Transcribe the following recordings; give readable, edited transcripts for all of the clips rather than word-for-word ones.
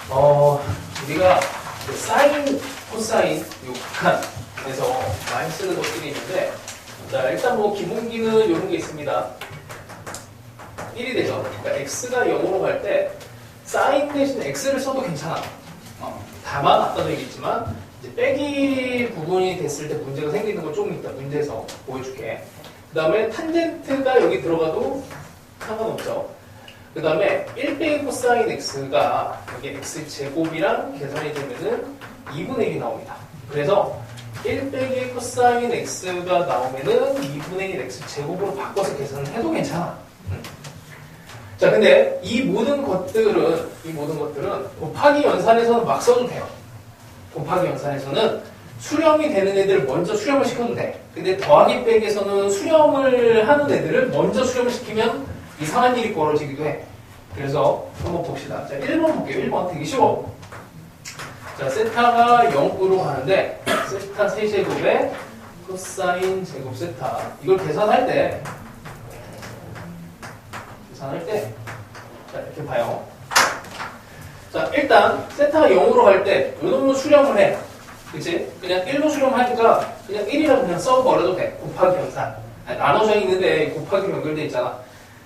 우리가 그 사인, 코사인, 요 극한에서 많이 쓰는 것들이 있는데, 자, 일단 뭐 기본기는 이런 게 있습니다. 1이 되죠. 그러니까 x가 0으로 갈 때 사인 대신 x를 써도 괜찮아. 다만 아까도 얘기했지만 이제 빼기 부분이 됐을 때 문제가 생기는 건 조금 이따 문제에서 보여줄게. 그 다음에 탄젠트가 여기 들어가도 상관없죠. 그 다음에 1 빼기 코사인 x가 여기 x제곱이랑 계산이 되면은 2분의 1이 나옵니다. 그래서 1 빼기 코사인 x가 나오면은 2분의 1 x제곱으로 바꿔서 계산을 해도 괜찮아. 자, 근데 이 모든 것들은 곱하기 연산에서는 막 써도 돼요. 곱하기 연산에서는 수렴이 되는 애들을 먼저 수렴을 시켜도 돼. 근데 더하기 빼기에서는 수렴을 하는 애들을 먼저 수렴을 시키면 이상한 일이 벌어지기도 해. 그래서 한번 봅시다. 자, 1번 볼게요. 1번 되게 쉬워. 자, 세타가 0으로 가는데 세타 세제곱에 코사인 제곱 세타. 이걸 계산할 때 자, 이렇게 봐요. 자, 일단 세타가 0으로 갈 때 요 놈도 수렴을 해. 그치? 그냥 1로 수렴하니까 그냥 1이라고 그냥 써버려도 돼. 곱하기 연산. 나눠져 있는데 곱하기 연결돼 있잖아.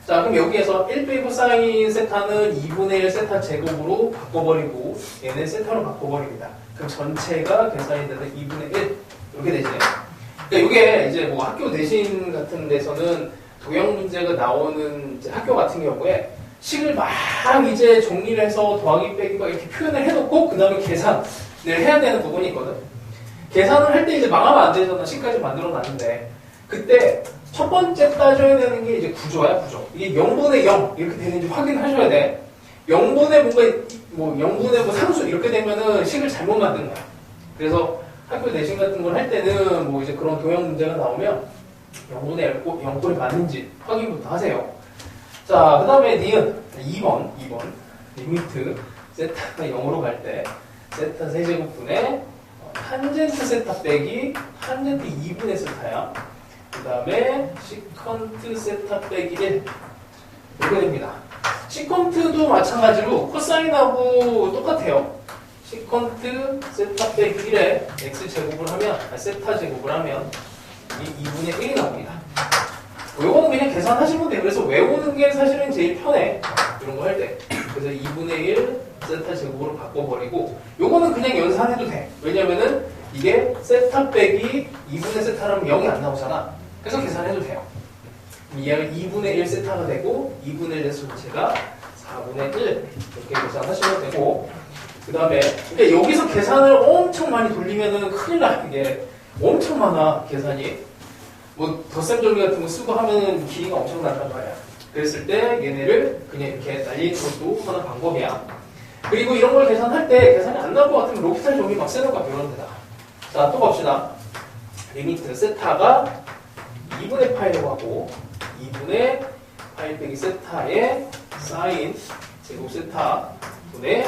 자, 그럼 여기에서 1 빼기 코사인 세타는 2분의 1 세타 제곱으로 바꿔버리고 얘는 세타로 바꿔버립니다. 그럼 전체가 계산이 되는 2분의 1 이렇게 되지. 그러니까 이게 이제 뭐 학교 내신 같은 데서는 도형 문제가 나오는 이제 학교 같은 경우에 식을 막 이제 정리를 해서 더하기 빼기 막 이렇게 표현을 해놓고 그 다음에 계산을 해야 되는 부분이 있거든. 계산을 할 때 이제 망하면 안 되잖아. 식까지 만들어 놨는데 그때 첫 번째 따져야 되는 게 이제 구조야, 구조. 이게 0분의 0 이렇게 되는지 확인하셔야 돼. 0분의 뭔가 0분의 뭐 상수 이렇게 되면은 식을 잘못 만든 거야. 그래서 학교 내신 같은 걸 할 때는 뭐 이제 그런 도형 문제가 나오면 0분의 0꼴이 맞는지 확인부터 하세요. 자, 그 다음에 니은 2번 리미트 세타가 0으로 갈 때 세타 세제곱분의 탄젠트 세타 빼기 탄젠트 2분의 세타야. 그 다음에 시컨트 세타 빼기 1 이렇게 됩니다. 시컨트도 마찬가지로 코사인하고 똑같아요. 시컨트 세타 빼기 1에 x제곱을 하면 세타 제곱을 하면 이 2분의 1이 나옵니다. 요거는 그냥 계산하시면 돼요. 그래서 외우는 게 사실은 제일 편해. 이런 거 할 때. 그래서 2분의 1 세타 제곱으로 바꿔버리고 요거는 그냥 연산해도 돼. 왜냐면은 이게 세타 빼기 2분의 세타라면 0이 안 나오잖아. 그래서 계산해도 돼요. 얘가 2분의 1 세타가 되고 2분의 1의 전체가 4분의 1 이렇게 계산하시면 되고 그 다음에 그러니까 여기서 계산을 엄청 많이 돌리면은 큰일 나. 이게 엄청 많아 계산이. 뭐 덧셈 정리 같은 거 쓰고 하면은 길이가 엄청 난단 말이야. 그랬을 때 얘네를 그냥 이렇게 날리는 것도 하나 방법이야. 그리고 이런 걸 계산할 때 계산이 안 나올 것 같으면 로피탈 정리 막 쓰는 거야. 이런 데다. 자, 또 갑시다. 리미트 세타가 2분의 파이로 하고 2분의 파이 빼기 세타의 사인 제곱 세타 분의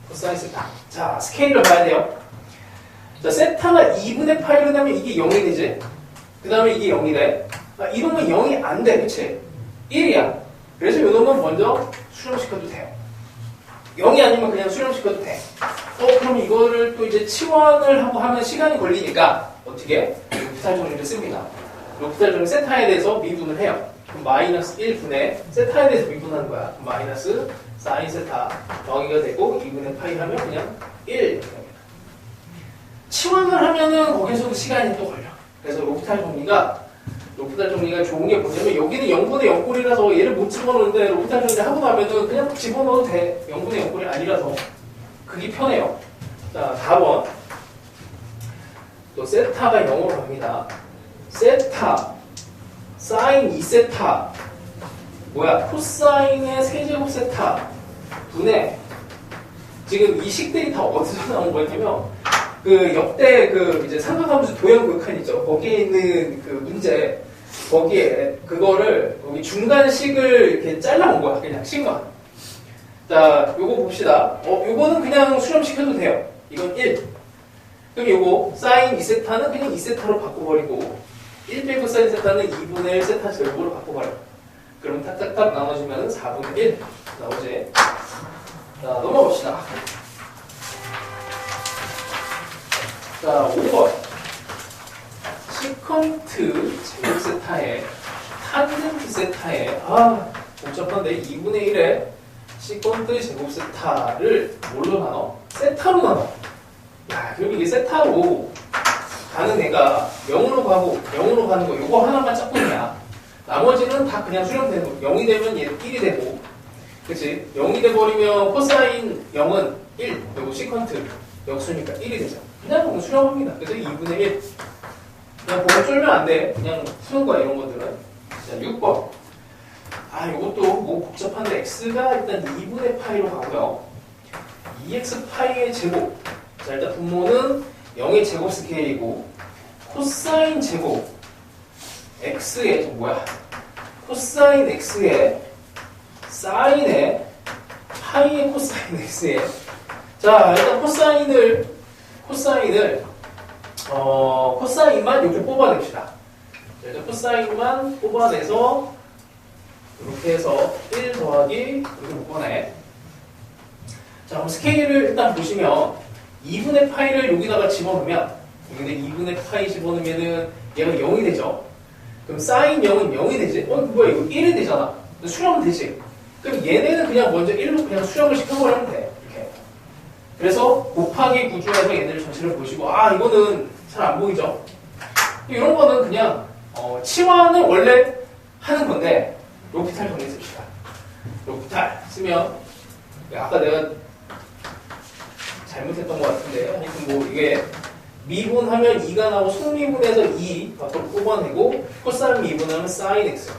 코사인 세타. 자, 스케일을 봐야 돼요. 자, 세타가 2분의 파이로 되면 이게 0이 되지. 그 다음에 이게 0이래. 이러면 0이 안 돼. 그치? 1이야. 그래서 이 놈은 먼저 수렴시켜도 돼요. 0이 아니면 그냥 수렴시켜도 돼. 그럼 이거를 또 이제 치환을 하고 하면 시간이 걸리니까 어떻게? 로피탈 정리를 씁니다. 로피탈 정리 세타에 대해서 미분을 해요. 그럼 마이너스 1분의 세타에 대해서 미분하는 거야. 마이너스 사인 세타 더하기가 되고 2분의 파이 하면 그냥 1 이렇게 됩니다. 치환을 하면은 거기서도 시간이 또 걸려. 그래서 로피탈 정리가 좋은 게 뭐냐면 여기는 0분의 0꼴이라서 얘를 못 집어넣는데 로피탈 정리 하고 나면은 그냥 딱 집어넣어도 돼. 0분의 0꼴이 아니라서 그게 편해요. 자, 4번 또 세타가 0으로 갑니다. 세타 사인 2세타 뭐야? 코사인의 세제곱 세타 분의 지금 이 식들이 다 어디서 나온 거냐면 그 역대 그 이제 삼각함수 도형 극한 있죠. 거기에 있는 그 문제 거기에 그거를 여기 중간식을 이렇게 잘라온 거야. 그냥 식만. 자, 요거 봅시다. 요거는 그냥 수렴시켜도 돼요. 이건 1. 그럼 요거 사인 2세타는 그냥 2세타로 바꿔버리고 1 빼고 사인 세타는 2분의 1 세타 제곱으로 바꿔버려. 그럼 탁탁탁 나눠주면 4분의 1 나오지. 자, 넘어갑시다. 자, 5번. 시컨트 제곱 세타에 탄젠트 세타에 복잡한데 2분의 1의 시컨트 제곱 세타를 뭘로 나눠? 세타로 나눠. 야, 그럼 이게 세타로 가는 애가 0으로 가고 0으로 가는 거 요거 하나만 짝꿍이야. 나머지는 다 그냥 수렴되는 거. 0이 되면 얘 1이 되고, 그치? 0이 돼버리면 코사인 0은 1, 그리고 시컨트 역수니까 1이 되죠. 그냥 보면 수렴합니다. 그래서 2분의 1. 그냥 보면 쫄면 안 돼. 그냥 푸는 거야, 이런 것들은. 자, 6번. 이것도 뭐 복잡한데, x가 일단 2분의 파이로 가고요. 2x 파이의 제곱. 자, 일단 분모는 0의 제곱 스케일이고, 코사인 제곱. x의, 뭐야? 코사인 x의 사인의 파이의 코사인 x의. 자, 일단 코사인만 이렇게 뽑아냅시다. 일단 코사인만 뽑아내서 이렇게 해서 1 더하기 이렇게 묶어내. 자, 그럼 스케일을 일단 보시면 2분의 파이를 여기다가 집어넣으면, 여기다 2분의 파이 집어넣으면은 얘가 0이 되죠. 그럼 사인 0은 0이 되지? 뭐야, 이거 1이 되잖아. 수렴은 되지. 그럼 얘네는 그냥 먼저 1로 그냥 수렴을 시켜버리면 돼. 이렇게. 그래서 곱하기 구조에서 얘네를 전체를 보시고, 이거는 잘 안 보이죠? 이런 거는 그냥, 치환을 원래 하는 건데, 로피탈 정리 씁시다. 로피탈 쓰면, 아까 내가 잘못했던 것 같은데, 하여튼 뭐 이게, 미분하면 2가 나오고, 속미분해서 2 밖으로 뽑아내고, 코사인 미분하면 사인 x.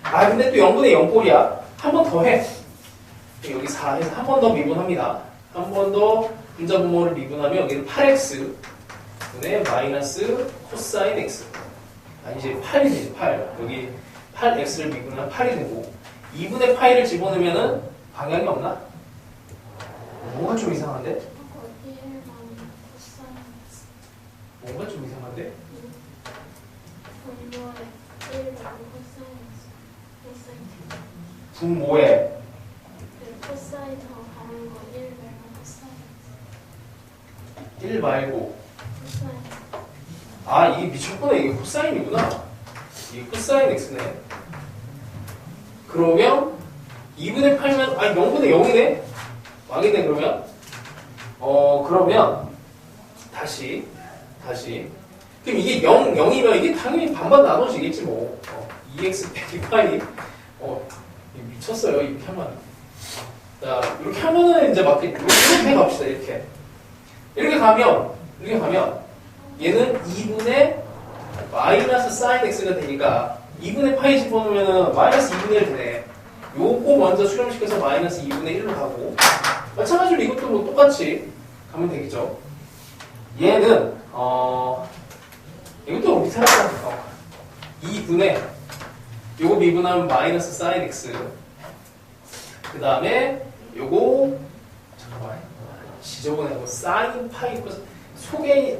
근데 또 0분의 0꼴이야. 한 번 더 해. 여기 4 해서 한 번 더 미분합니다. 한 번 더 분자 분모를 미분하면 여기는 8x 분의 마이너스 코사인 x. 이제 8이 되죠. 8. 여기 8x를 미분하면 8이 되고 2분의 파이를 집어넣으면은 방향이 없나? 뭔가 좀 이상한데? 뭔가 좀 이상한데? 분모에 코사인 더 가는 거 1 말고 코사인 1 말고 코사인 이게 미쳤구나. 이게 코사인이구나. 이게 코사인 x네. 그러면 2분의 8면 0분의 0이네? 왕이네. 그러면 그러면 다시 그럼 이게 0이면 이게 당연히 반반 나눠지겠지 뭐. 2x 빼기 파이 미쳤어요. 이렇게 하면. 자, 이렇게 하면은 이제 막 이렇게 갑시다. 이렇게 가면 얘는 2분의 마이너스 사인 x가 되니까 2분의 파이 집어넣으면은 마이너스 2분의 1 되네. 요거 먼저 수렴시켜서 마이너스 2분의 1로 가고, 마찬가지로 이것도 뭐 똑같이 가면 되겠죠. 얘는 이것도 비슷하다. 2분의 요거 미분하면 마이너스 사인 x. 그 다음에 요거 잠깐만 지저분하고 사인 파이 속에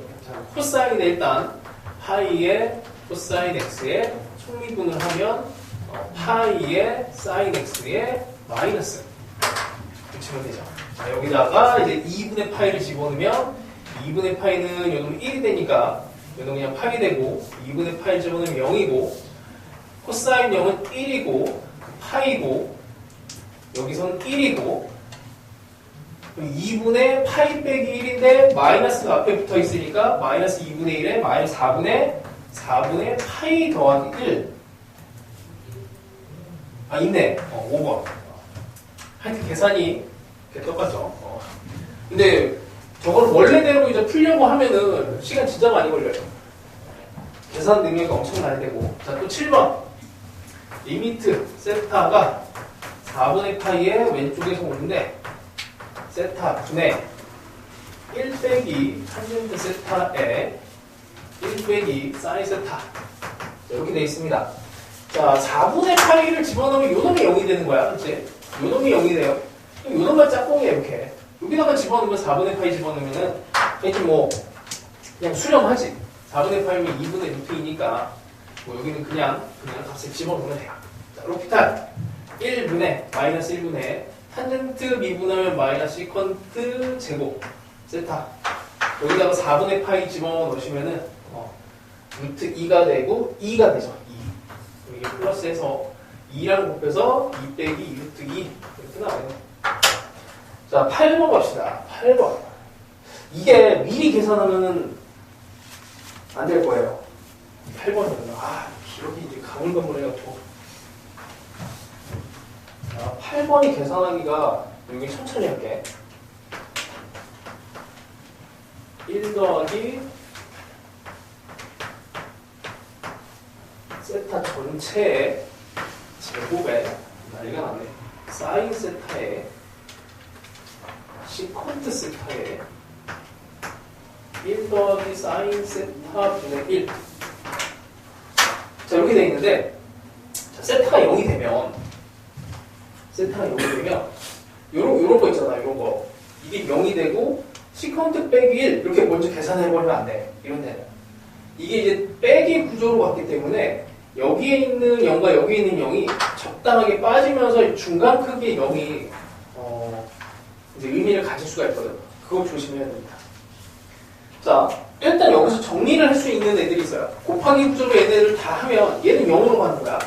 코사인에 일단 파이의 코사인 x에 총미분을 하면 파이의 사인 x의 마이너스 붙이면 되죠. 자, 여기다가 이제 2분의 파이를 집어넣으면 2분의 파이는 요놈 1이 되니까 요놈 그냥 파이 되고 2분의 파이 집어넣으면 0이고 코사인 0은 1이고 파이고 여기서는 1이고 2분의 파이 빼기 1인데 마이너스가 앞에 붙어 있으니까 마이너스 2분의 1에 마이너스 4분의 파이 더하기 1. 있네. 5번. 하여튼 계산이 똑같죠. 근데 저걸 원래대로 이제 풀려고 하면은 시간 진짜 많이 걸려요. 계산 능력이 엄청 많이 되고. 자, 또 7번. 리미트 세타가 4분의 파이의 왼쪽에서 오는데 세타 분의 1 빼기 탄젠트 세타에 1 빼기 사인 세타. 자, 이렇게 되어 있습니다. 자, 4분의 파이를 집어넣으면 요놈이 0이 되는 거야. 그치? 요놈이 0이 돼요. 요놈만 짝꿍이에요. 이렇게. 여기다가 집어넣으면 4분의 파이 집어넣으면은 하여튼 뭐 그냥 수렴하지. 4분의 파이면 2분의 루트이니까 뭐 여기는 그냥 값을 집어넣으면 돼요. 자, 로피탈 1분의 마이너스 1분의 탄젠트 미분하면 마이너스 시컨트 제곱 세타 여기다가 4분의 파이 집어넣으시면은 루트 2가 되고 2가 되죠. 2. 이게 플러스해서 2랑 곱해서 2 빼기 2 루트 2 이렇게 나와요. 자, 8번 갑시다. 8번. 이게 미리 계산하면은 안 될 거예요. 8번이면 기록이 이제 가물가물해가지고. 자, 8번이 계산하기가 여기 천천히 할게. 1 더하기 세타 전체의 제곱에 난리가 났네. 사인 세타에 시컨트 세타에 1 더하기 사인 세타 분의 1. 자, 이렇게 돼 있는데, 자, 세타가 0이 되면 요런 거 있잖아, 요런 거. 이게 0이 되고, 시컨트 빼기 1, 이렇게 먼저 계산해버리면 안 돼. 이런 데는. 이게 이제 빼기 구조로 갔기 때문에, 여기에 있는 0과 여기에 있는 0이 적당하게 빠지면서 중간 크기의 0이, 이제 의미를 가질 수가 있거든. 그거 조심해야 됩니다. 자, 일단 여기서 정리를 할 수 있는 애들이 있어요. 곱하기 구조로 얘네를 다 하면 얘는 0으로 가는 거야.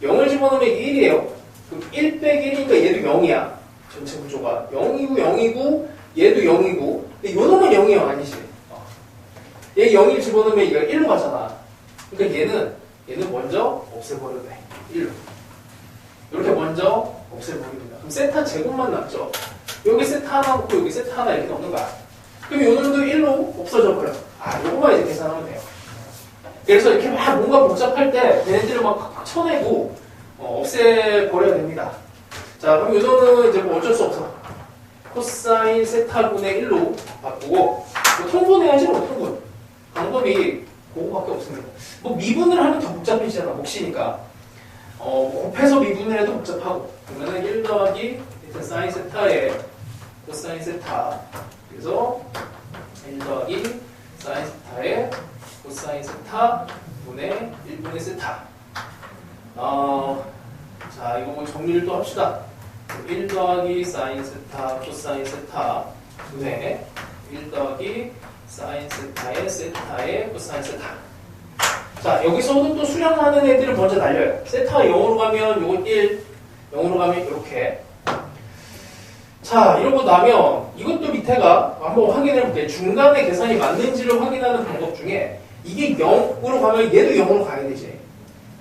0을 집어넣으면 이게 1이에요. 그럼 1 빼기 1이니까 얘도 0이야. 전체 구조가. 0이고 0이고 얘도 0이고 근데 요 놈은 0이에요. 아니지. 얘 0을 집어넣으면 얘가 1로 가잖아. 그러니까 얘는 먼저 없애버려도 돼. 1로. 이렇게 먼저 없애버립니다. 그럼 세타 제곱만 남죠. 여기 세타 하나 놓고 여기 세타 하나 이렇게 넣는 거야. 그럼 요 놈도 1로 없어져 버려. 요거만 이제 계산하면 돼요. 그래서 이렇게 막 뭔가 복잡할 때 얘네들을 막 팍팍 쳐내고 없애버려야 됩니다. 자, 그럼 요 놈은 이제 뭐 어쩔 수 없어. 코사인 세타분의 1로 바꾸고 뭐 통분해야지 뭐 통분. 방법이 그거밖에 없습니다. 뭐 미분을 하면 더 복잡해지잖아. 몫이니까. 곱해서 미분을 해도 복잡하고. 그러면은 1 더하기 일단 사인 세타에 코사인 세타. 그래서 1 더하기 사인 세타에 코사인 세타 분의 1분의 세타. 자, 이거 뭐 정리를 또 합시다. 1 더하기 사인 세타 코사인 세타 분의 1 더하기 사인 세타의 코사인 세타. 자, 여기서도 또 수량하는 애들을 먼저 날려요. 세타가 0으로 가면 요건 1, 0으로 가면 이렇게. 자, 이러고 나면 이것도 밑에가 한번 확인해 볼게요. 중간에 계산이 맞는지를 확인하는 방법 중에 이게 0으로 가면 얘도 0으로 가야 되지.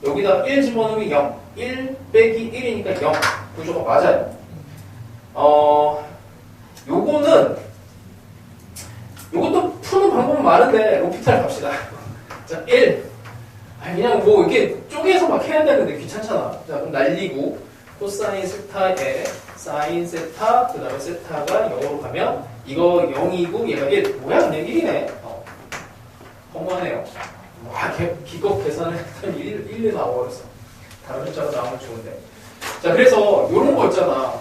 여기다 1 집어넣으면 0, 1 빼기 1이니까 0. 구조가 맞아요. 요것도 푸는 방법은 많은데 로피탈 갑시다. 자, 1. 그냥 뭐 이렇게 쪼개서 막 해야 되는데 귀찮잖아. 자, 그럼 날리고 코사인 세타에 사인 세타 그 다음에 세타가 0으로 가면 이거 0이고 얘가 1. 뭐야? 그냥 1이네. 허무하네요. 와, 기껏 계산을 했더니 1이 나와버렸어. 다른 숫자가 나오면 좋은데. 자, 그래서 요런 거 있잖아.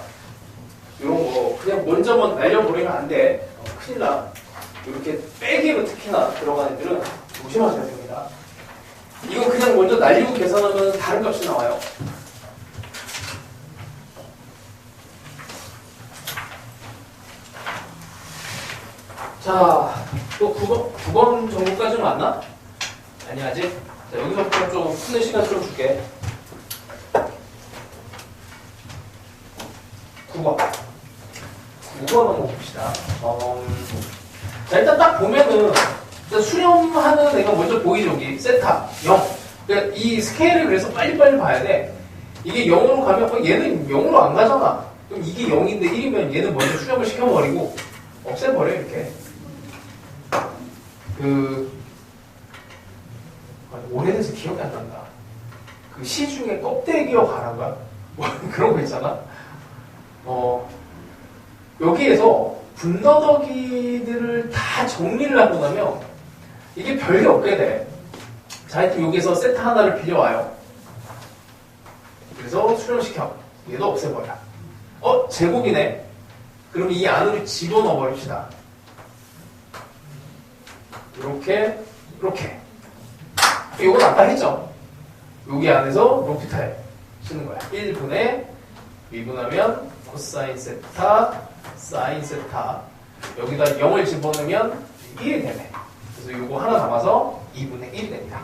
요런 거 그냥 먼저만 날려버리면 안 돼. 큰일 나. 이렇게 빼기로 특히나 들어간 애들은 조심하셔야 됩니다. 이거 그냥 먼저 날리고 계산하면 다른 값이 나와요. 자, 또 9번 정도까지는 왔나? 아니, 아직? 자, 여기서부터 좀 푸는 시간 좀 줄게. 9번 한번 봅시다. 자, 일단 딱 보면은 일단 수렴하는 애가 먼저 보이죠. 여기 세타 0. 그러니까 이 스케일을 그래서 빨리빨리 봐야 돼. 이게 0으로 가면 얘는 0으로 안 가잖아. 그럼 이게 0인데 1이면 얘는 먼저 수렴을 시켜버리고 없애버려 이렇게. 오래돼서 기억이 안 난다. 그 시 중에 껍데기와 가라가 뭐 그런 거 있잖아. 여기에서 분너더기들을 다 정리를 하고 나면 이게 별게 없게 돼. 자, 하여튼 여기서 세타 하나를 빌려와요. 그래서 수렴시켜. 얘도 없애버려. 제곱이네. 그럼 이 안으로 집어넣어 버립시다. 이렇게. 이건 아까 했죠? 여기 안에서 로피탈 쓰는 거야. 1분의 미분하면 코사인 세타, 사인 세타. 여기다 0을 집어넣으면 1이 되네. 그래서 요거 하나 남아서 2분의 1이 됩니다.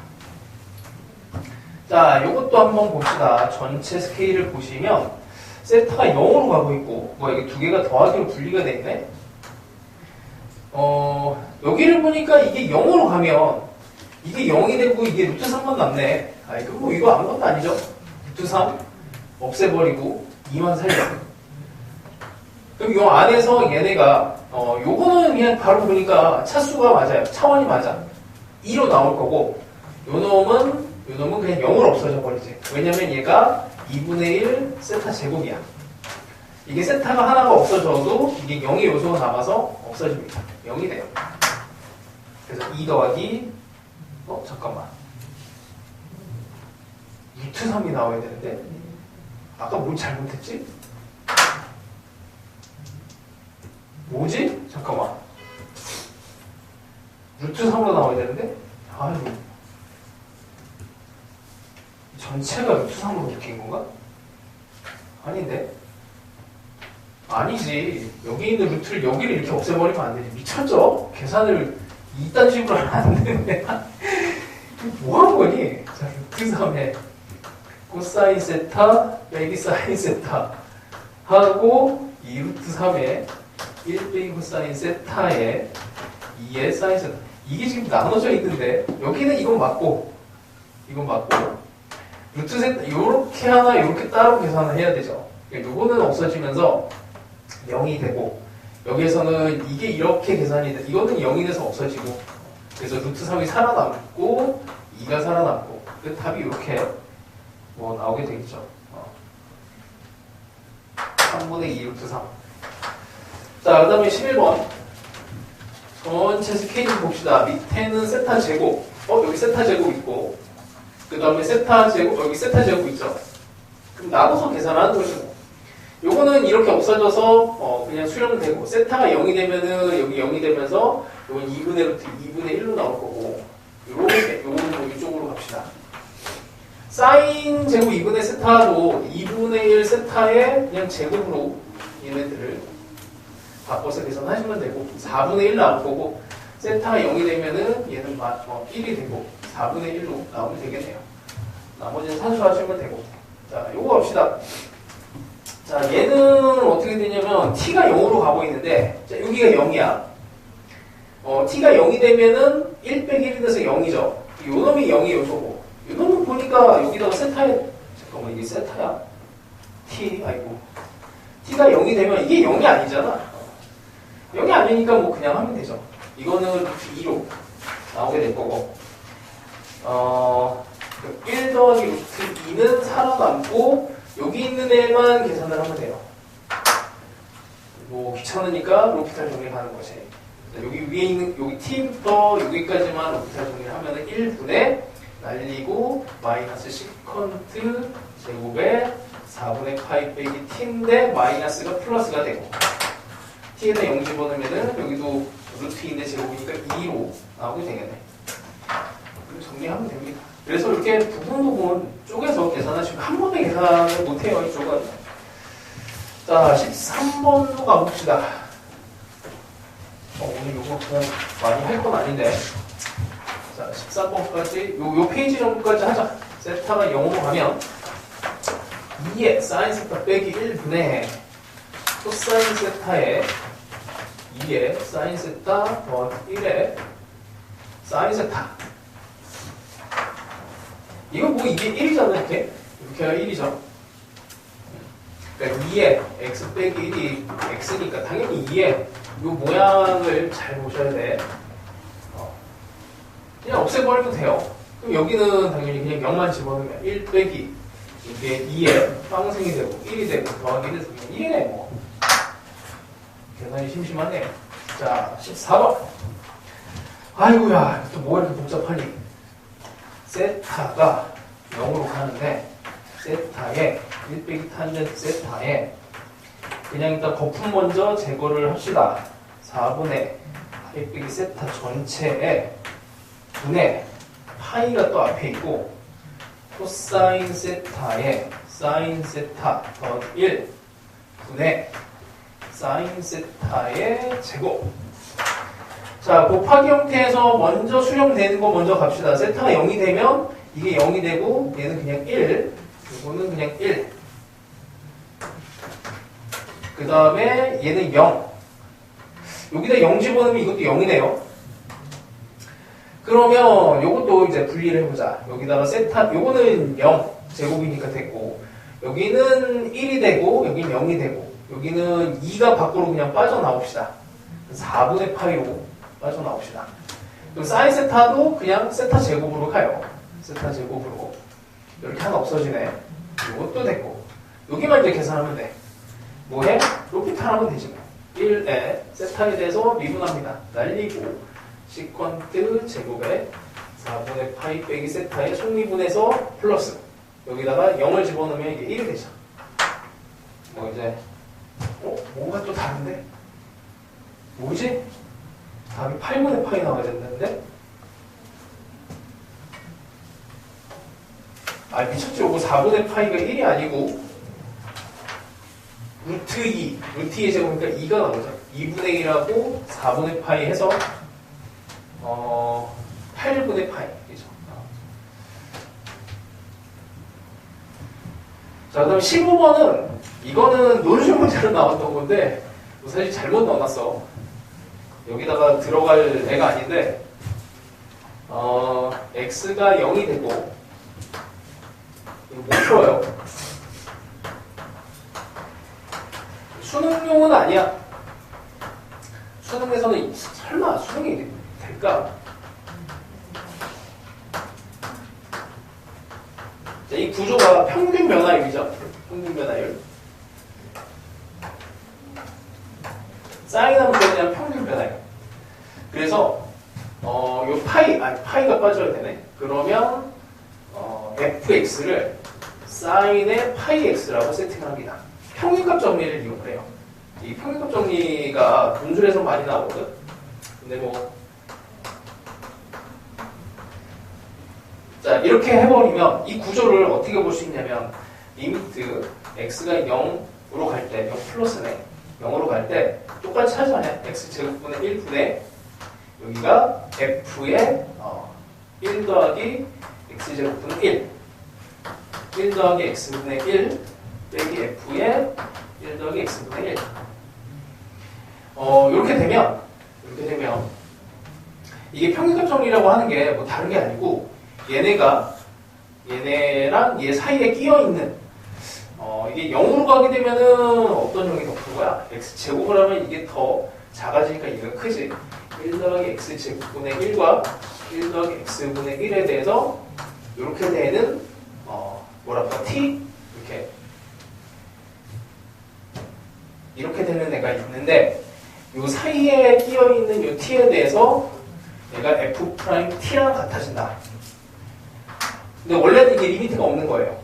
자, 요것도 한번 봅시다. 전체 스케일을 보시면 세타가 0으로 가고 있고 여기 두 개가 더하기로 분리가 돼 있네. 여기를 보니까 이게 0으로 가면 이게 0이 되고 이게 루트 3만 남네. 아이, 그거 이거 아무것도 아니죠. 루트 3 없애버리고 2만 살려. 그럼 요 안에서 얘네가 요거는 그냥 바로 보니까 차수가 맞아요. 차원이 맞아. 2로 나올 거고 요 놈은 그냥 0으로 없어져 버리지. 왜냐면 얘가 2분의 1 세타 제곱이야. 이게 세타가 하나가 없어져도 이게 0의 요소가 남아서 없어집니다. 0이 돼요. 그래서 2 더하기 잠깐만. 루트 3이 나와야 되는데 아까 뭘 잘못했지? 뭐지? 잠깐만. 루트 3으로 나와야 되는데? 아이고. 전체가 루트 3으로 바뀐 건가? 아닌데? 아니지. 여기 있는 루트를 여기를 이렇게 없애버리면 안 되지. 미쳤죠? 계산을 이딴 식으로 하면 안 되는데. 뭐 하는 거니? 자, 루트 3에 코사인 세타 빼기 사인 세타 하고 2 루트 3에 1 빼기 코사인 세타에 2의 사인 세타. 이게 지금 나눠져 있는데 여기는 이건 맞고 이건 맞고 루트 세타 요렇게 하나 요렇게 따로 계산을 해야 되죠. 요거는 없어지면서 0이 되고 여기에서는 이게 이렇게 계산이 돼. 이거는 0이 돼서 없어지고 그래서 루트 3이 살아남고 2가 살아남고 그 답이 이렇게 나오게 되겠죠. 3분의 2 루트 3. 자, 그 다음에 11번. 전체 스케일 봅시다. 밑에는 세타 제곱. 여기 세타 제곱 있고, 그 다음에 세타 제곱, 여기 세타 제곱 있죠. 그럼 나눠서 계산하는 것이고. 요거는 이렇게 없어져서, 그냥 수렴되고, 세타가 0이 되면은, 여기 0이 되면서, 요건 2분의 루트 2분의 1로 나올 거고, 요거는 이쪽으로 갑시다. 사인 제곱 2분의 세타도 2분의 1 세타의 그냥 제곱으로 얘네들을 바꿔서 계산하시면 되고 4분의 1 나올 거고 세타가 0이 되면은 얘는 1이 되고 4분의 1로 나오면 되겠네요. 나머지는 산수하시면 되고 자, 요거 갑시다. 자, 얘는 어떻게 되냐면 t가 0으로 가고 있는데 자, 여기가 0이야. t가 0이 되면은 1 빼기 1이 돼서 0이죠. 요 놈이 0이 요소고 이거는 보니까 여기다가 세타에 잠깐만 이게 세타야? 아이고 t가 0이 되면 이게 0이 아니잖아. 0이 아니니까 그냥 하면 되죠. 이거는 2로 나오게 될 거고 1 더하기 루트 2는 살아남고 여기 있는 애만 계산을 하면 돼요. 귀찮으니까 로피탈 정리하는 것이 여기 위에 있는 여기 t부터 여기까지만 로피탈 정리를 하면은 1분의 날리고 마이너스 시컨트 제곱에 4분의 파이 빼기 t인데 마이너스가 플러스가 되고 t에다 0 집어넣으면은 여기도 루트인데 제곱이니까 2로 나오게 되겠네. 정리하면 됩니다. 그래서 이렇게 부분 쪼개서 계산하시면 한 번에 계산을 못해요. 이쪽은. 자, 13번도 가봅시다. 오늘 요거 그냥 많이 할 건 아닌데. 자, 14번까지, 요 페이지 정도까지 하자. 세타가 0으로 가면 2의 사인 세타 빼기 1분의 코사인 세타에 2의 사인 세타 더하기 1의 사인 세타. 이거 이게 1이잖아, 이렇게. 이렇게가 1이죠. 그러니까 2의 x 빼기 1이 x니까 당연히 2의 이 모양을 잘 보셔야 돼. 그냥 없애버려도 돼요. 그럼 여기는 당연히 그냥 0만 집어넣으면 1 빼기 이게 2에 빵생이 되고 1이 되고 더하기 1에서 그냥 1이네 뭐. 계산이 심심하네. 자, 14번. 아이고야, 또 뭐가 이렇게 복잡하니? 세타가 0으로 가는데 세타에 1 빼기 탄젠트 세타에 그냥 일단 거품 먼저 제거를 합시다. 4분의 파이 빼기 세타 전체에 분의 파이가 또 앞에 있고 코사인 세타에 사인 세타 더하기 1 분의 사인 세타의 제곱. 자, 곱하기 형태에서 먼저 수렴되는 거 먼저 갑시다. 세타가 0이 되면 이게 0이 되고 얘는 그냥 1, 이거는 그냥 1. 그 다음에 얘는 0. 여기다 0 집어넣으면 이것도 0이네요. 그러면 요것도 이제 분리를 해보자. 여기다가 세타, 요거는 0 제곱이니까 됐고, 여기는 1이 되고, 여기는 0이 되고, 여기는 2가 밖으로 그냥 빠져나옵시다. 4분의 파이로 빠져나옵시다. 그럼 사인 세타도 그냥 세타 제곱으로 가요. 세타 제곱으로. 이렇게 하나 없어지네. 이것도 됐고. 여기만 이제 계산하면 돼. 뭐해? 로피탈하면 되지 뭐. 1에 세타에 대해서 미분합니다. 날리고 시퀀트 제곱에 4분의 파이 빼기 세타에 속미분해서 플러스. 여기다가 0을 집어넣으면 이게 1이 되죠. 뭐 이제 뭔가 또 다른데? 뭐지? 답이 8분의 파이 나와야 된다는데? 아, 미쳤지? 이거 4분의 파이가 1이 아니고 루트 2, 루트 2의 제곱이니까 2가 나오죠. 2분의 1하고 4분의 파이 해서 8분의 파이. 그죠? 자, 그 다음 15번은 이거는 논술 문제로 나왔던 건데 사실 잘못 넣어놨어. 여기다가 들어갈 애가 아닌데 x가 0이 되고 이거 못 풀어요. 수능용은 아니야. 수능에서는 설마 수능이 될까? 자, 이 구조가 평균 변화율이죠. 평균 변화율. 사인하면 그냥 평균 변화율. 그래서 요 파이가 빠져야 되네. 그러면 fx를 사인의 파이 x라고 세팅을 합니다. 평균값 정리를 이용을 해요. 이 평균값 정리가 분술에서 많이 나오거든. 근데 자, 이렇게 해버리면 이 구조를 어떻게 볼 수 있냐면 리미트 x가 0으로 갈 때, 0 플러스네. 0으로 갈 때 똑같이 하잖아요. x제곱분의 1분의 여기가 f의 1 더하기 x제곱분의 1 더하기 x분의 1 빼기 f의 1 더하기 x분의 1 이렇게 되면 이게 평균값 정리라고 하는 게 뭐 다른 게 아니고 얘네랑 얘 사이에 끼어있는 이게 0으로 가게 되면은 어떤 형이 더 큰 거야? x제곱을 하면 이게 더 작아지니까 얘가 크지. 1 더하기 x제곱분의 1과 1 더하기 x분의 1에 대해서 이렇게 되는 t 이렇게 되는 애가 있는데 요 사이에 끼어있는 요 t에 대해서 얘가 f't랑 같아진다. 근데 원래는 이게 리미트가 없는 거예요.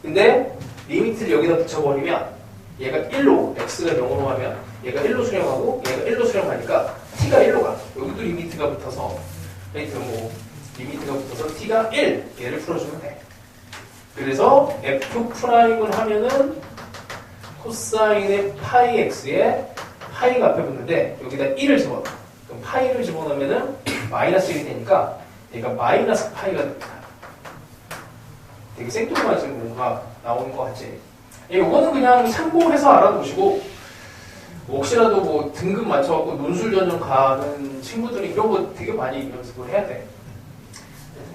근데 리미트를 여기다 붙여버리면 얘가 1로, x가 0으로 가면 얘가 1로 수렴하고 얘가 1로 수렴하니까 t가 1로 가. 여기도 리미트가 붙어서 리미트가 붙어서 t가 1 얘를 풀어주면 돼. 그래서 f'을 하면은 코사인의 파이 x에 파이가 앞에 붙는데 여기다 1을 집어넣어. 그럼 파이를 집어넣으면은 마이너스 1이 되니까 얘가 마이너스 파이가 됩니다. 되게 생뚱맞은 뭔가 나오는 것 같지? 이거는 그냥 참고해서 알아두시고 혹시라도 뭐 등급 맞춰갖고 논술 전형 가는 친구들이 이런 거 되게 많이 연습을 해야 돼.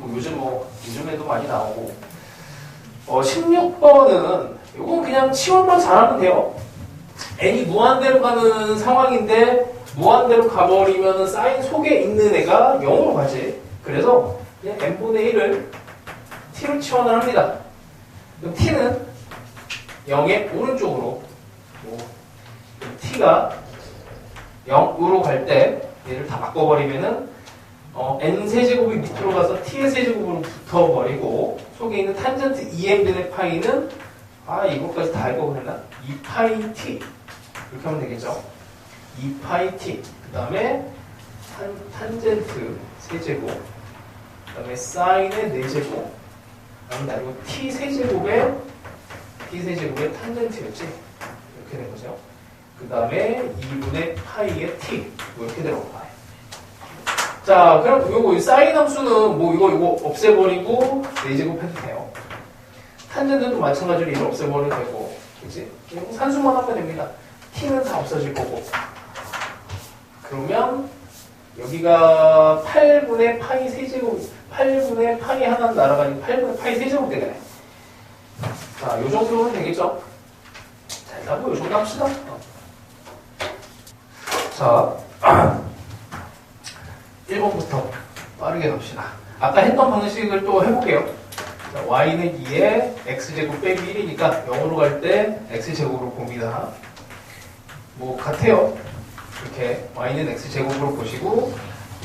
요즘에도 많이 나오고 16번은 이건 그냥 치원만 잘하면 돼요. n이 무한대로 가는 상황인데 무한대로 가버리면 사인 속에 있는 애가 0으로 가지. 그래서 그냥 n분의 1을 t로 치환을 합니다. 그럼 t는 0의 오른쪽으로 t가 0으로 갈 때 얘를 다 바꿔버리면은 n 세제곱이 밑으로 가서 t의 세제곱으로 붙어버리고 속에 있는 탄젠트 2n분의 파이는 이것까지 다 읽어보냈나? 2파이 t 이렇게 하면 되겠죠. 2파이 t 그 다음에 탄젠트 세제곱 그 다음에 사인의 4제곱 그 다음에 이거 t 세제곱의 탄젠트였지. 이렇게 된 거죠. 그 다음에 2분의 파이의 t 이렇게 들어간 거예요. 자, 그럼 요거 사인 함수는 뭐 이거 없애버리고 4제곱 해도 돼요. 탄젠트도 마찬가지로 이걸 없애버려도 되고, 그치? 산수만 하면 됩니다. t는 다 없어질 거고. 그러면 여기가 8분의 파이 세제곱, 8분의 파이 하나 날아가니까 8분의 파이 세제곱 되겠네. 자, 요 정도면 되겠죠? 자, 일단 뭐 요 정도 합시다. 자, 1번부터 빠르게 갑시다. 아까 했던 방식을 또 해볼게요. 자, y는 2에 x제곱 빼기 1이니까 0으로 갈 때 x제곱으로 봅니다. 뭐 같아요. 이렇게 y는 x제곱으로 보시고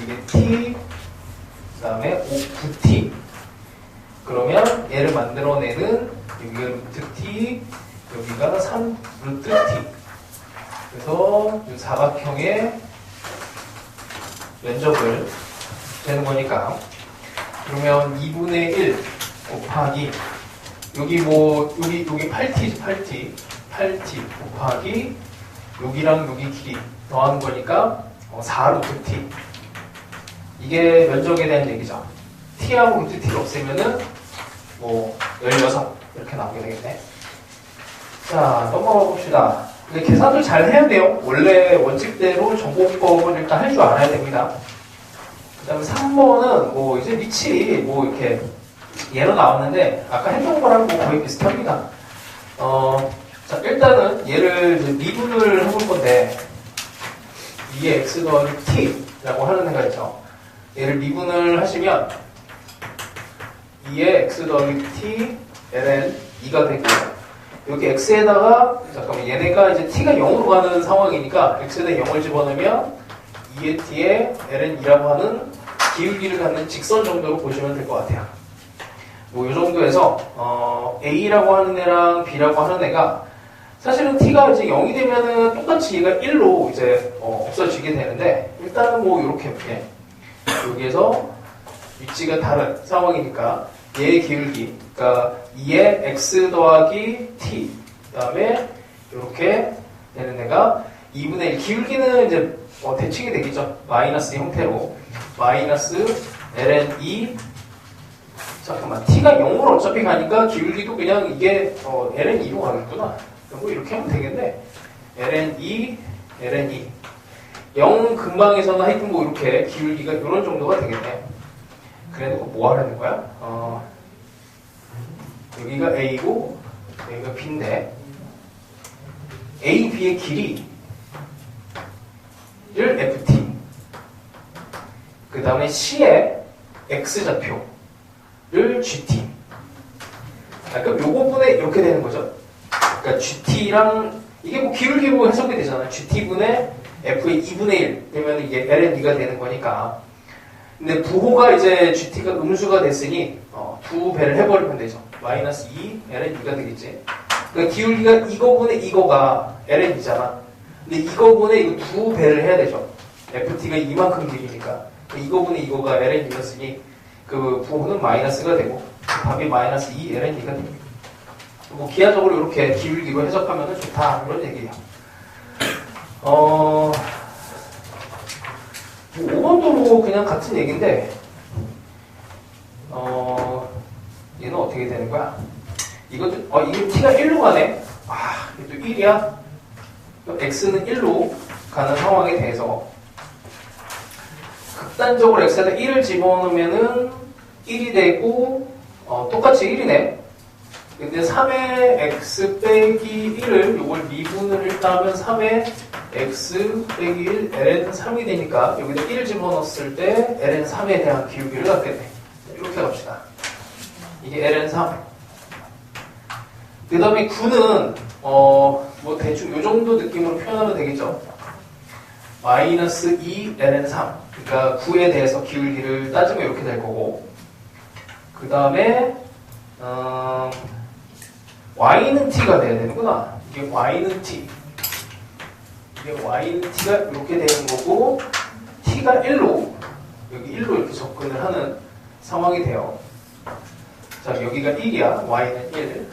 이게 t 그 다음에 9t 그러면 얘를 만들어내는 여기가 루트 t 여기가 3 루트 t 그래서 이 사각형의 면적을 되는 거니까 그러면 2분의 1 곱하기 여기 8t지 8t 곱하기 여기랑 여기 길이 더하는 거니까 4루트 t 이게 면적에 대한 얘기죠. t하고 루트 t를 없애면은 뭐 16 이렇게 나오게 되겠네. 자, 넘어가 봅시다. 근데 계산을 잘 해야 돼요. 원래 원칙대로 정보법을 일단 할 줄 알아야 됩니다. 그 다음에 3번은 뭐 이제 밑이 뭐 이렇게 예로 나왔는데 아까 했던 거랑 뭐 거의 비슷합니다. 자, 일단은 얘를 이제 미분을 해볼 건데 2의 x 더하기 t라고 하는 애가 있죠. 얘를 미분을 하시면 2의 x 더하기 t ln 2가 되고요. 여기 x에다가 잠깐만 얘네가 이제 t가 0으로 가는 상황이니까 x에다 0을 집어넣으면 2의 t에 ln 2라고 하는 기울기를 갖는 직선 정도로 보시면 될 것 같아요. 뭐 이 정도에서 a라고 하는 애랑 b라고 하는 애가 사실은 t가 이제 0이 되면은 똑같이 얘가 1로 이제 없어지게 되는데 일단은 뭐 이렇게 여기에서 위치가 다른 상황이니까 얘의 기울기 그러니까 2의 x 더하기 t 그 다음에 이렇게 되는 애가 2분의 1 기울기는 이제 대칭이 되겠죠. 마이너스 형태로 마이너스 ln 2 잠깐만 t가 0으로 어차피 가니까 기울기도 그냥 이게 ln 2로 가겠구나. 뭐 이렇게 하면 되겠네. ln 2 ln 2 0 근방에서는 하여튼 뭐 이렇게 기울기가 이런 정도가 되겠네. 그래도 뭐 하려는 거야? 여기가 A고 여기가 B인데 A, B의 길이를 FT 그 다음에 C의 X좌표를 GT 그럼 요거 분의 이렇게 되는 거죠. 그러니까 GT랑 이게 뭐 기울기로 해석이 되잖아요. GT분의 F의 2분의 1 되면 이게 LN2가 되는 거니까. 근데 부호가 이제 GT가 음수가 됐으니 두 배를 해버리면 되죠. 마이너스 2 LN2가 되겠지. 그러니까 기울기가 이거분의 이거가 LN2잖아. 근데 이거분의 이거 두 배를 해야 되죠. FT가 이만큼 길이니까. 이거분의 이거가 LN2였으니 그 부호는 마이너스가 되고 답이 마이너스 2 LN2가 됩니다. 뭐 기하적으로 이렇게 기울기로 해석하면 좋다 이런 얘기예요. 5번도 뭐 그냥 같은 얘기인데 얘는 어떻게 되는 거야? 이것도 이게 t가 1로 가네. 이게 또 1이야. x는 1로 가는 상황에 대해서 극단적으로 x에다 1을 집어넣으면은 1이 되고 똑같이 1이네. 근데 3의 x 빼기 1을 요걸 미분을 일단 하면 3의 x 빼기 1 ln 3이 되니까 여기다 1을 집어넣었을 때 ln 3에 대한 기울기를 갖겠네. 이렇게 갑시다. 이게 ln 3. 그 다음에 9는 뭐 대충 요 정도 느낌으로 표현하면 되겠죠. 마이너스 2 ln 3. 그러니까 9에 대해서 기울기를 따지면 이렇게 될 거고. 그 다음에 y는 t가 돼야 되는구나. 이게 y는 t. 이게 y는 t가 이렇게 되는 거고 t가 1로 여기 1로 이렇게 접근을 하는 상황이 돼요. 자, 여기가 1이야. y는 1.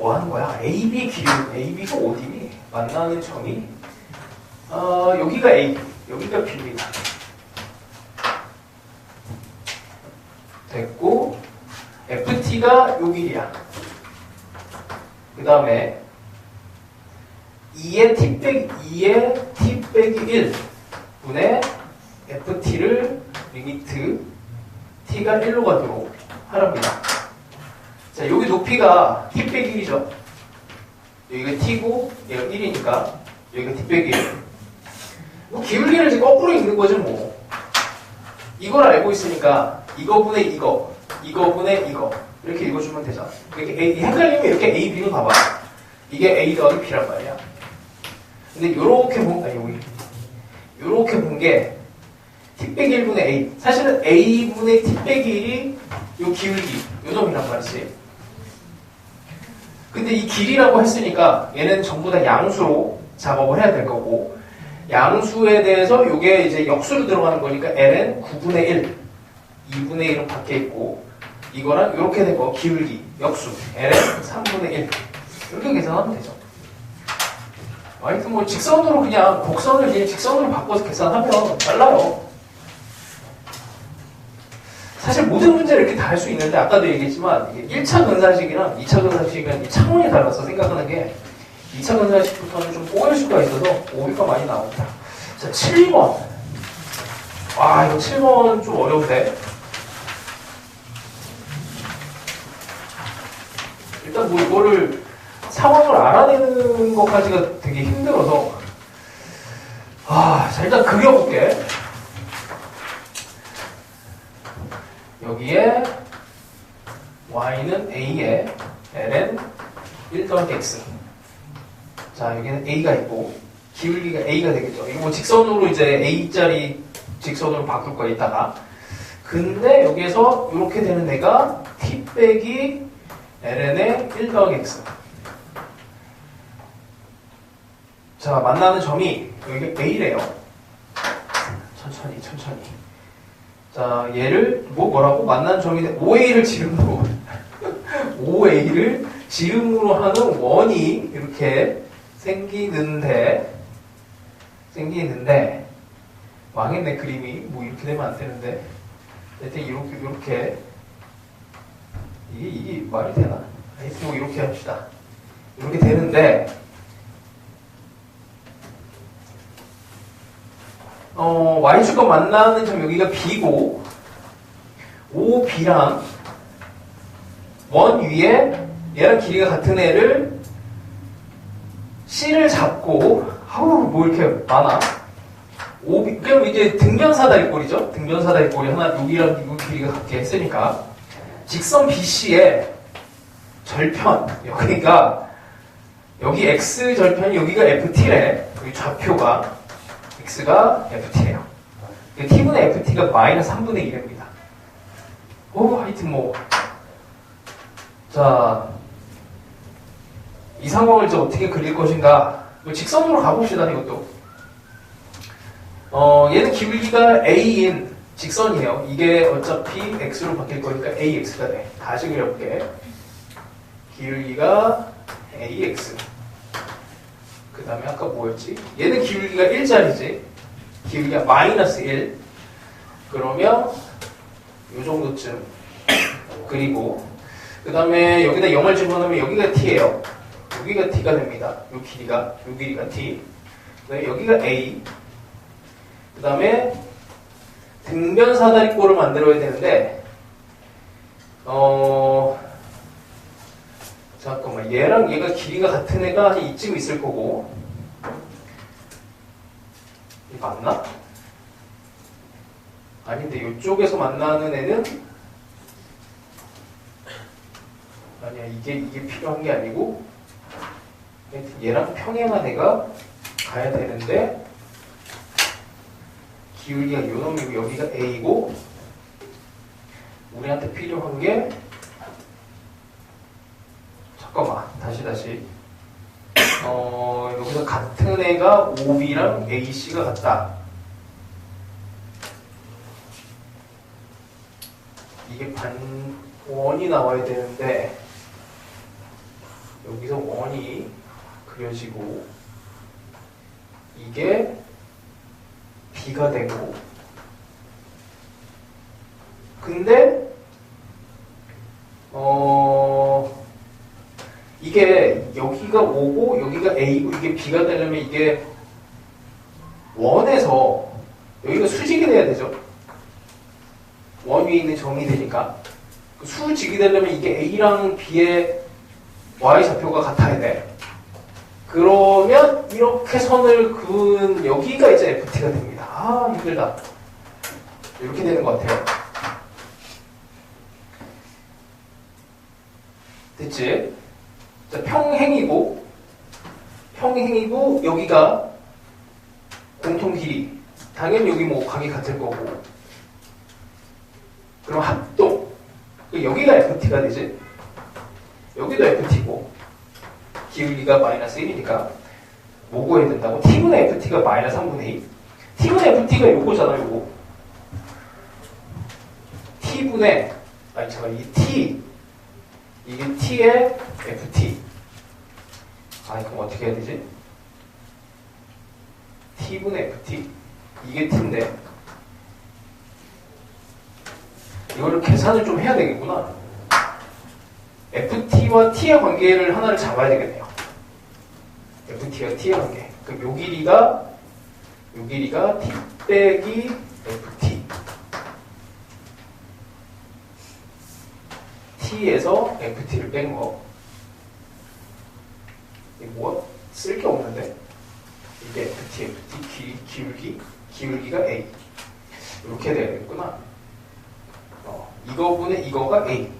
뭐 하는 거야? AB 길이, AB가 어디? 만나는 점이, 여기가 A, 여기가 B입니다. 됐고, FT가 요 길이야. 그 다음에 2의 T 빼기 1 분의 FT를 리미트 T가 1로 가도록 하랍니다. 자, 여기 높이가 T 빼기 1이죠. 여기가 T고 얘가 1이니까 여기가 T 빼기 1. 뭐 기울기를 이제 거꾸로 읽는 거죠, 뭐. 이걸 알고 있으니까 이거분의 이거분의 이거 이렇게 읽어주면 되잖아. 이렇게 헷갈리면 이렇게 A, B로 봐봐. 이게 A 더하기 B란 말이야. 근데 요렇게 요렇게 본 게 T 빼기 1분의 A. 사실은 A분의 T 빼기 1이 요 기울기, 요 점이란 말이지. 근데 이 길이라고 했으니까 얘는 전부 다 양수로 작업을 해야 될 거고, 양수에 대해서 요게 이제 역수로 들어가는 거니까 L은 9분의 1, 2분의 1은 밖에 있고, 이거랑 이렇게 된 거, 기울기, 역수, L은 3분의 1. 이렇게 계산하면 되죠. 하여튼 뭐 직선으로 그냥 곡선을 그냥 직선으로 바꿔서 계산하면 빨라요. 사실 모든 문제를 이렇게 다 할 수 있는데, 아까도 얘기했지만 1차 근사식이랑 2차 근사식이랑 차원이 달라서 생각하는 게, 2차 근사식부터는 좀 꼬일 수가 있어서 오비가 많이 나옵니다. 자, 7번. 와, 이거 7번 좀 어려운데. 일단 뭐 이거를 상황을 알아내는 것까지가 되게 힘들어서, 자, 일단 그려볼게. 여기에 y는 a에 ln 1 더하기 x. 자, 여기는 a가 있고 기울기가 a가 되겠죠. 이거 뭐 직선으로 이제 a짜리 직선으로 바꿀 거야 이따가. 근데 여기에서 이렇게 되는 애가 t 빼기 ln의 1 더하기 x. 자, 만나는 점이 여기 a래요. 천천히. 자, 얘를 뭐라고? 만난 점인데 5a를 지름으로 5a를 지름으로 하는 원이 이렇게 생기는데 망했네. 그림이 뭐 이렇게 되면 안 되는데, 하여튼 이렇게 이게 말이 되나? 하여튼 뭐 이렇게 합시다. 이렇게 되는데, y축과 만나는 점 여기가 b고, OB랑 원 위에 얘랑 길이가 같은 애를 C를 잡고, 뭐 이렇게 많아. OB, 그럼 이제 등변사다리꼴이죠? 등변사다리꼴이 하나, 여기랑 이 길이가 같게 했으니까. 직선 BC의 절편, 여기 X 절편이 여기가 FT래. 여기 좌표가. X가 FT예요. T분의 FT가 마이너스 3분의 1입니다. 하여튼 뭐. 자, 이 상황을 이제 어떻게 그릴 것인가. 직선으로 가봅시다, 이것도. 얘는 기울기가 A인 직선이에요. 이게 어차피 X로 바뀔 거니까 AX가 돼. 다시 그려볼게. 기울기가 AX. 그 다음에 아까 뭐였지? 얘는 기울기가 1짜리지. 기울기가 마이너스 1. 그러면 요 정도쯤 그리고, 그 다음에 여기다 0을 집어넣으면 여기가 T예요. 여기가 T가 됩니다. 요 길이가 T. 그다음에 여기가 A. 그 다음에 등변사다리꼴을 만들어야 되는데, 잠깐만, 얘랑 얘가 길이가 같은 애가 한 이쯤 있을 거고. 이 맞나? 아닌데, 이쪽에서 만나는 애는 아니야, 이게 필요한 게 아니고, 얘랑 평행한 애가 가야 되는데, 기울기가 요 놈이고 여기가 A고, 우리한테 필요한 게, 잠깐만, 다시. 여기서 같은 애가 OB랑 AC가 같다. 이게 반원이 나와야 되는데, 여기서 원이 그려지고 이게 B가 되고 근데 이게 여기가 O고 여기가 A고 이게 B가 되려면 이게 원에서 여기가 수직이 돼야 되죠. 원 위에 있는 점이 되니까 수직이 되려면 이게 A랑 B의 Y좌표가 같아야 돼. 그러면 이렇게 선을 그은 여기가 이제 FT가 됩니다. 아 힘들다. 이렇게 되는 것 같아요. 됐지? 자, 평행이고 여기가 공통 길이. 당연히 여기 뭐 각이 같을 거고. 그럼 합동. 여기가 FT가 되지. 여기도 FT고. 기울기가 마이너스 1이니까 뭐 구해야 된다고? T분의 FT가 마이너스 3분의 2. T분의 FT가 요거잖아, 요거. T분의, 이 T. 이게 T의 FT. 그럼 어떻게 해야 되지? T분의 FT. 이게 T인데. 이거를 계산을 좀 해야 되겠구나. FT와 T의 관계를 하나를 잡아야 되겠네요. FT와 T의 관계. 그럼 요 길이가 T 빼기 FT. T에서 FT를 뺀 거. 이게 뭐? 쓸 게 없는데? 이게 FT, 기울기가 A. 이렇게 돼야 되겠구나. 이거분의 이거가 A.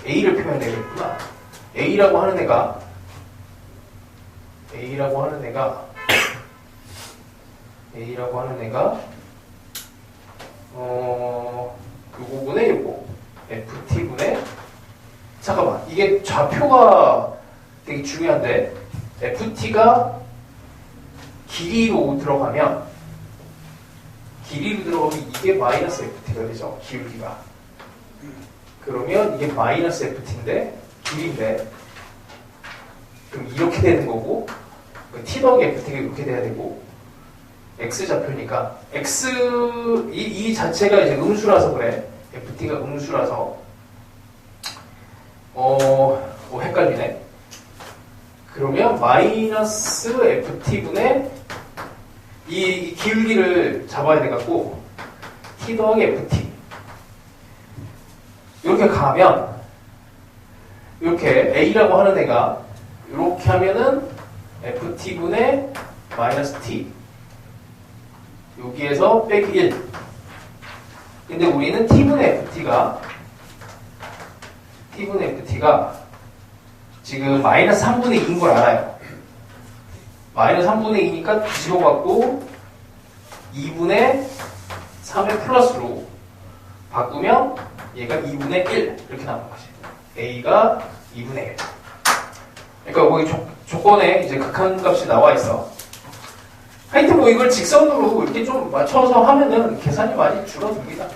A를 표현해야겠구나. A라고 하는 애가 요거분의 요거 FT분의 잠깐만 이게 좌표가 되게 중요한데 FT가 길이로 들어가면 이게 마이너스 FT가 되죠. 기울기가. 그러면 이게 마이너스 FT인데 길인데 그럼 이렇게 되는 거고 T 더하기 FT가 이렇게 돼야 되고 X좌표니까 X 이 자체가 이제 음수라서 그래. FT가 음수라서 헷갈리네. 그러면 마이너스 FT분의 이 기울기를 잡아야 돼갖고 T 더하기 FT 이렇게 가면 이렇게 A라고 하는 애가 이렇게 하면은 FT분의 마이너스 T 여기에서 빼기 1 근데 우리는 T분의 FT가 지금 마이너스 3분의 2인 걸 알아요. 마이너스 3분의 2니까 뒤집어갖고 2분의 3의 플러스로 바꾸면 얘가 2분의 1 이렇게 나오는 거지. A가 2분의 1. 그러니까 거기 조건에 이제 극한값이 나와 있어. 하여튼 뭐 이걸 직선으로 이렇게 좀 맞춰서 하면은 계산이 많이 줄어듭니다.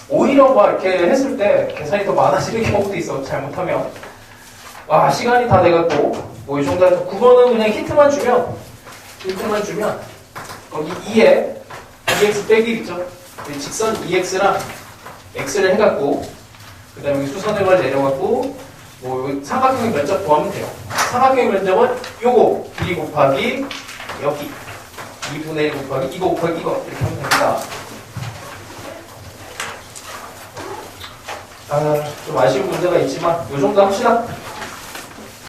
오히려 막 이렇게 했을 때 계산이 더 많아지는 경우도 있어. 잘못하면. 와 시간이 다 돼갖고 뭐 이 정도 해서 9번은 그냥 힌트만 주면 거기 2에 2x 빼기 있죠. 직선 2x랑 x를 해갖고 그 다음에 수선을 내려갖고 뭐 삼각형의 면적 구하면 돼요. 삼각형의 면적은 요거 길이 곱하기 여기 2분의 1 곱하기 이거 곱하기 이거 이렇게 하면 됩니다. 좀 아쉬운 문제가 있지만 요 정도 합시다.